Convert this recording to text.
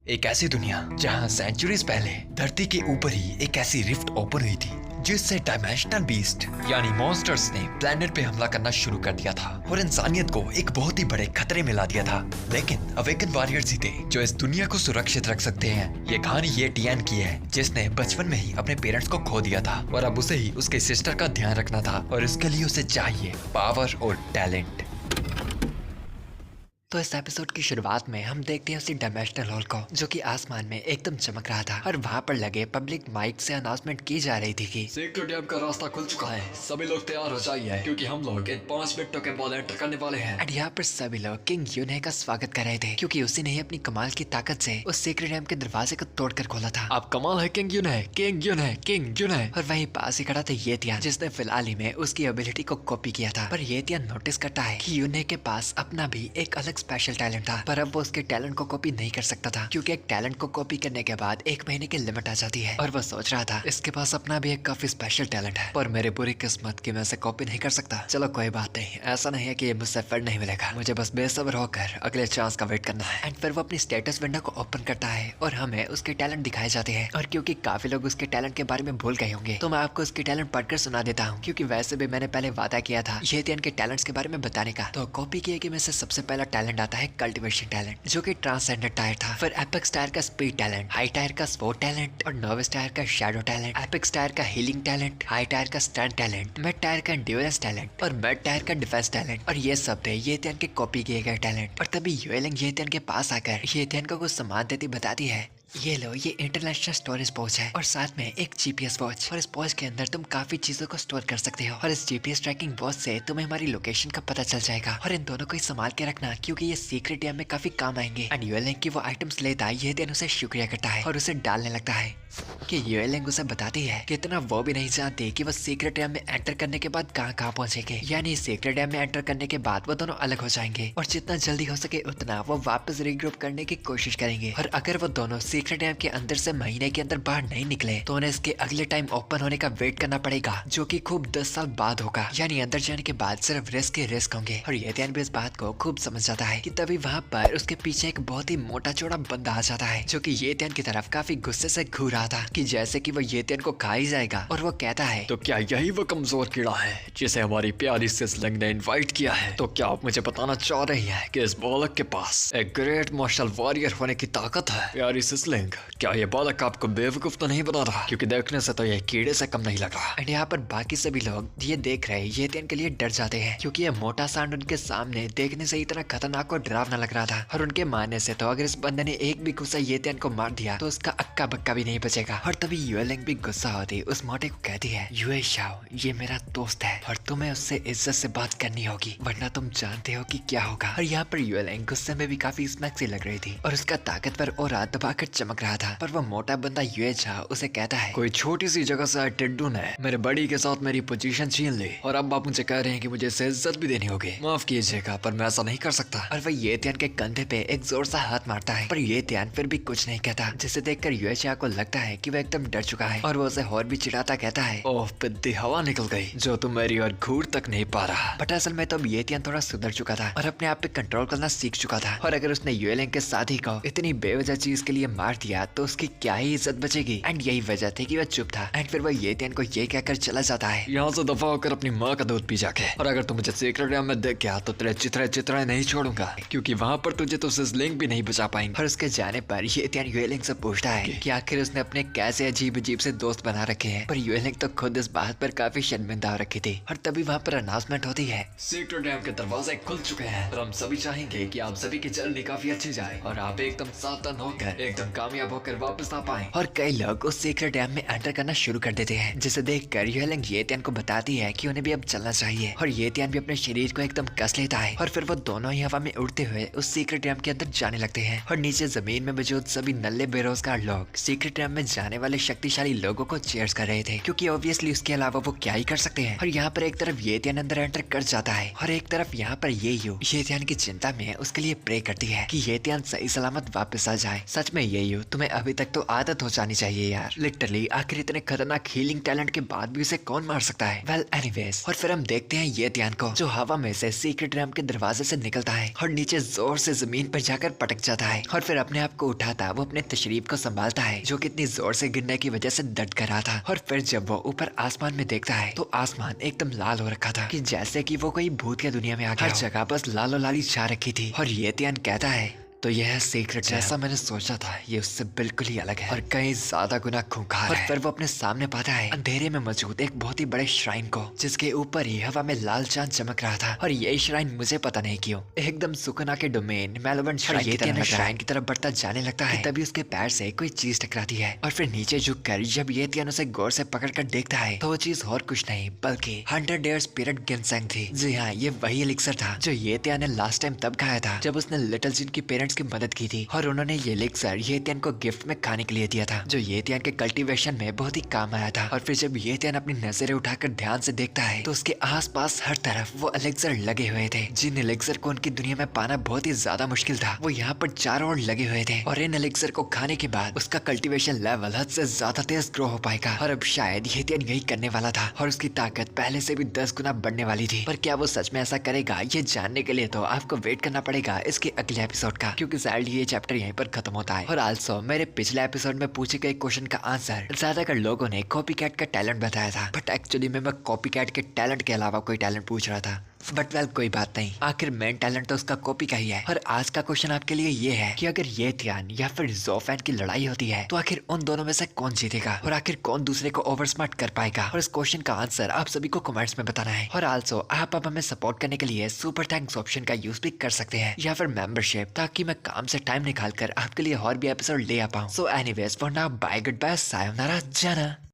एक ऐसी दुनिया जहां सेंचुरीज पहले धरती के ऊपर ही एक ऐसी रिफ्ट ओपन हुई थी जिससे डायमेंशनल बीस्ट यानी मॉन्स्टर्स ने प्लेनेट पे हमला करना शुरू कर दिया था और इंसानियत को एक बहुत ही बड़े खतरे में ला दिया था। लेकिन अवेकन वॉरियर्स ही थे जो इस दुनिया को सुरक्षित रख सकते हैं। ये कहानी ये टियान की है जिसने बचपन में ही अपने पेरेंट्स को खो दिया था और अब उसे ही उसके सिस्टर का ध्यान रखना था और इसके लिए उसे चाहिए पावर और टैलेंट। तो इस एपिसोड की शुरुआत में हम देखते हैं उसी डायमेंशनल हॉल को जो कि आसमान में एकदम चमक रहा था और वहाँ पर लगे पब्लिक माइक से अनाउंसमेंट की जा रही थी कि सीक्रेट डैम का रास्ता खुल चुका है, सभी लोग तैयार हो जाइए क्योंकि हम लोग इन 5 मिनटों के बाद एंटर करने वाले हैं। और यहाँ पर सभी लोग किंग यूने का स्वागत कर रहे थे क्योंकि उसी ने ही अपनी कमाल की ताकत से उस सीक्रेट डैम के दरवाजे को तोड़कर खोला था। आप कमाल है किंग यूने, किंग यूने, किंग यूने। और वहीं पास ही खड़ा था ये तियान जिसने फिलहाल ही में उसकी एबिलिटी को कॉपी किया था। पर ये तियान नोटिस करता है कि यूने के पास अपना भी एक अलग स्पेशल टैलेंट था, पर अब वो उसके टैलेंट को कॉपी नहीं कर सकता था क्योंकि एक टैलेंट को कॉपी करने के बाद 1 महीने की लिमिट आ जाती है। और वो सोच रहा था इसके पास अपना भी एक काफी स्पेशल टैलेंट है पर मेरी बुरी किस्मत की मैं इसे कॉपी नहीं कर सकता। चलो कोई बात नहीं, ऐसा नहीं है कि ये मुझसे फिर नहीं मिलेगा, मुझे बस बेसब्र होकर अगले चांस का वेट करना है। एंड फिर वो अपनी स्टेटस विंडो को ओपन करता है और हमें उसके टैलेंट दिखाए जाते हैं। और क्योंकि काफी लोग उसके टैलेंट के बारे में भूल गए होंगे तो मैं आपको उसके टैलेंट पढ़कर सुना देता हूँ क्योंकि वैसे भी मैंने पहले वादा किया था ये तियान के टैलेंट्स के बारे में बताने का। तो कॉपी किए कि में से सबसे पहला टैलेंट आता है कल्टिवेशन टैलेंट जो कि ट्रांसेंडेंट टायर था। फिर एपेक्स टायर का स्पीड टैलेंट, हाई टायर का स्पोर्ट टैलेंट और नोविस टायर का शैडो टैलेंट, एपेक्स टायर का हीलिंग टैलेंट, हाई टायर का स्टंट टैलेंट, मिड टायर का एंड्योरेंस टैलेंट और मिड टायर का डिफेंस टैलेंट। और ये सब थे ये तियान के कॉपी किए गए टैलेंट। और तभी युएलिंग ये तियान के पास आकर ये तियान को कुछ सामान देती बताती है, ये लो ये इंटरनेशनल स्टोरेज पॉच है और साथ में एक जीपीएस वॉच। और इस पॉच के अंदर तुम काफी चीजों को स्टोर कर सकते हो और इस जीपीएस ट्रैकिंग वॉच से तुम्हें हमारी लोकेशन का पता चल जाएगा। और इन दोनों को ही संभाल के रखना क्योंकि ये सीक्रेट डैम में काफी काम आएंगे। एंड युएलिंग की वो आइटम्स लेता है, ये दिन उसे शुक्रिया करता है और उसे डालने लगता है कि युएलिंग उसे बताती है कि इतना वो भी नहीं जानती कि वो सीक्रेट डैम में एंटर करने के बाद कहाँ कहाँ पहुंचेंगे। यानी सीक्रेट डैम में एंटर करने के बाद वो दोनों अलग हो जाएंगे और जितना जल्दी हो सके उतना वो वापस रीग्रुप करने की कोशिश करेंगे। और अगर वो दोनों सीक्रेट डैम के अंदर से महीने के अंदर बाहर नहीं निकले तो उन्हें इसके अगले टाइम ओपन होने का वेट करना पड़ेगा जो कि खूब 10 साल बाद होगा। यानी अंदर जाने के बाद सिर्फ रिस्क ही रिस्क होंगे। और ये ध्यान भी इस बात को खूब समझ जाता है कि तभी वहाँ पर उसके पीछे एक बहुत ही मोटा चौड़ा बंदा आ जाता है जो कि ये ध्यान की तरफ काफी गुस्से से घूर रहा था कि जैसे कि वो ये ध्यान को खा ही जाएगा। और वो कहता है, तो क्या यही वो कमजोर कीड़ा है जिसे हमारी प्यारी सिसलिंग ने इनवाइट किया है? तो क्या आप मुझे बताना चाह रही हैं कि इस बालक के पास एक ग्रेट मार्शल वॉरियर होने की ताकत है? प्यारी सिसलिंग, क्या ये बालक आपको बेवकूफ तो नहीं बना रहा? क्योंकि देखने से तो ये कीड़े से कम नहीं लग रहा। एंड यहाँ पर बाकी सभी लोग ये देख रहे ये तियान के लिए डर जाते हैं क्योंकि ये मोटा सांड उनके सामने देखने से इतना खतरनाक और डरावना लग रहा था। और उनके मानने से तो अगर इस बंदे ने एक भी गुस्सा ये तियान को मार दिया तो उसका अक्का बक्का भी नहीं बचेगा। और तभी युएलिंग भी गुस्सा होती उस मोटे को कहती है, युए शाओ ये मेरा दोस्त है और तुम्हें उससे इज्जत से बात करनी होगी वरना तुम जानते हो कि क्या होगा। और यहाँ पर युएलिंग गुस्से में भी काफी स्मैक्सी लग रही थी और उसका ताकतवर ऑरा दबाकर चमक रहा था। पर वो मोटा बंदा युए शाओ उसे कहता है, कोई छोटी सी जगह से आए टिड्डू ने मेरे बड़ी के साथ मेरी पोजीशन छीन ली और अब आप मुझे कह रहे हैं कि मुझे इससे इज्जत भी देनी होगी। माफ कीजिएगा पर मैं ऐसा नहीं कर सकता। और वह ये तियान के कंधे पे एक जोर सा हाथ मारता है पर ये तियान फिर भी कुछ नहीं कहता जिसे देखकर युए शाओ को लगता है कि वह एकदम डर चुका है और वो उसे और भी चिढ़ाता कहता है, ओह पिद्दी हवा निकल गई जो तुम मेरी और घूर तक नहीं पा रहा। बट असल में तो अब ये तियान थोड़ा सुधर चुका था और अपने आप पे कंट्रोल करना सीख चुका था। और अगर उसने युएलिंग के साथी को इतनी बेवजह चीज के लिए मार दिया तो उसकी क्या ही इज्जत बचेगी। एंड यही वजह थी कि वह चुप था। एंड फिर वह ये तियान को ये कहकर चला जाता है, यहाँ से दफा होकर अपनी माँ का दूध पी जाके। और अगर तू मुझे सीक्रेट डैम में देख गया तो तेरे चित्रे नहीं छोड़ूंगा क्योंकि वहाँ पर तुझे तो सिसलिंग भी नहीं बचा पाएंगे। और उसके जाने पर ये तियान युएलिंग से पूछता है कि आखिर उसने अपने कैसे अजीब अजीब से दोस्त बना रखे हैं। पर युएलिंग तो खुद इस बात पर काफी शर्मिंदा हो रखी थी। और तभी वहाँ पर अनाउंसमेंट होती है, सीक्रेट डैम के दरवाजे खुल चुके हैं और हम सभी चाहेंगे कि आप सभी की जर्नी काफी अच्छी जाए और आप एकदम सावधान होकर एकदम कामयाब होकर वापस आ पाए। और कई लोग उस सीक्रेट डैम में एंटर करना शुरू कर देते हैं जिसे देखकर युएलिंग ये तियान को बताती है कि उन्हें भी अब चलना चाहिए। और ये तियान भी अपने शरीर को एकदम कस लेता है और फिर वो दोनों ही हवा में उड़ते हुए उस सीक्रेट डैम के अंदर जाने लगते हैं। और नीचे जमीन में मौजूद सभी नल्ले बेरोजगार लोग लोग सीक्रेट रैम में जाने वाले शक्तिशाली लोगों को चीयर्स कर रहे थे, क्योंकि ऑब्वियसली उसके अलावा वो क्या ही कर सकते हैं। और यहाँ पर एक तरफ येतियान अंदर एंटर कर जाता है और एक तरफ यहाँ पर येतियान की चिंता में उसके लिए प्रे करती है कि येतियान सही सलामत वापस आ जाए। सच में तुम्हें अभी तक तो आदत हो जानी चाहिए यार, लिटरली आखिर इतने खतरनाक हीलिंग टैलेंट के बाद भी उसे कौन मार सकता है। वेल एनीवेज, और फिर हम देखते हैं येतियान को जो हवा में से सीक्रेट रैम के दरवाजे से निकलता है और नीचे जोर से जमीन पर जाकर पटक जाता है और फिर अपने आप को उठाता वो अपने तशरीफ को संभालता है जो कितनी जोर से गिरने की वजह से दर्द कर रहा था। और फिर जब वो ऊपर आसमान में देखता है तो आसमान एकदम लाल हो रखा था कि जैसे कि वो कोई भूत की दुनिया में आ गया। हर जगह बस लालो लाली छा रखी थी और येतियान कहता है तो यह सीक्रेट जैसा मैंने सोचा था ये उससे बिल्कुल ही अलग है और कहीं ज्यादा गुना खूंखार है। और फिर वो अपने सामने पाता है अंधेरे में मौजूद एक बहुत ही बड़े श्राइन को जिसके ऊपर ही हवा में लाल चांद चमक रहा था। और ये श्राइन मुझे पता नहीं क्यों एकदम सुकुना के डोमेन मेलोवेंट श्राइन की तरफ बढ़ता जाने लगता है। तभी उसके पैर से कोई चीज टकराती है और फिर नीचे झुककर जब येतियान उसे गौर से पकड़कर देखता है तो वो चीज और कुछ नहीं बल्कि 100 डेयर स्पिरिट गिनसेंग थी। जी हाँ, ये वही एलिक्सर था जो येतियान ने लास्ट टाइम तब खाया था जब उसने लिटिल जिन की पेरेंट्स की मदद की थी और उन्होंने ये एलिक्सर येतियान को गिफ्ट में खाने के लिए दिया था जो येतियान के कल्टीवेशन में बहुत ही काम आया था। और फिर जब येतियान अपनी नजरें उठाकर ध्यान से देखता है तो उसके आसपास हर तरफ वो एलिक्सर लगे हुए थे जिन एलिक्सर को उनकी दुनिया में पाना बहुत ही ज्यादा मुश्किल था। वो यहाँ पर चारों ओर लगे हुए थे और इन एलिक्सर को खाने के बाद उसका कल्टीवेशन लेवल हद से ज्यादा तेज ग्रो हो पाएगा। और अब शायद येतियान यही करने वाला था और उसकी ताकत पहले से भी 10 गुना बढ़ने वाली थी। पर क्या वो सच में ऐसा करेगा ये जानने के लिए तो आपको वेट करना पड़ेगा इसके अगले एपिसोड का, क्योंकि ये चैप्टर यहीं पर खत्म होता है। और आल्सो मेरे पिछले एपिसोड में पूछे गए क्वेश्चन का आंसर ज्यादातर लोगों ने कॉपी कैट का टैलेंट बताया था, बट एक्चुअली मैं कॉपी कैट के टैलेंट के अलावा कोई टैलेंट पूछ रहा था। बट वेल कोई बात नहीं, आखिर मेन टैलेंट तो उसका कॉपी का ही है। और आज का क्वेश्चन आपके लिए ये है कि अगर येतियान या फिर ज़ोफैन की लड़ाई होती है तो आखिर उन दोनों में से कौन जीतेगा और आखिर कौन दूसरे को ओवर स्मार्ट कर पाएगा। और इस क्वेश्चन का आंसर आप सभी को कमेंट्स में बताना है। और आल्सो आप अब हमें सपोर्ट करने के लिए सुपर थैंक्स ऑप्शन का यूज भी कर सकते हैं या फिर मेंबरशिप, ताकि मैं काम से टाइम निकाल कर आपके लिए और भी एपिसोड ले आ पाऊँ। So anyways for now bye, good bye, सायोनारा, जाना।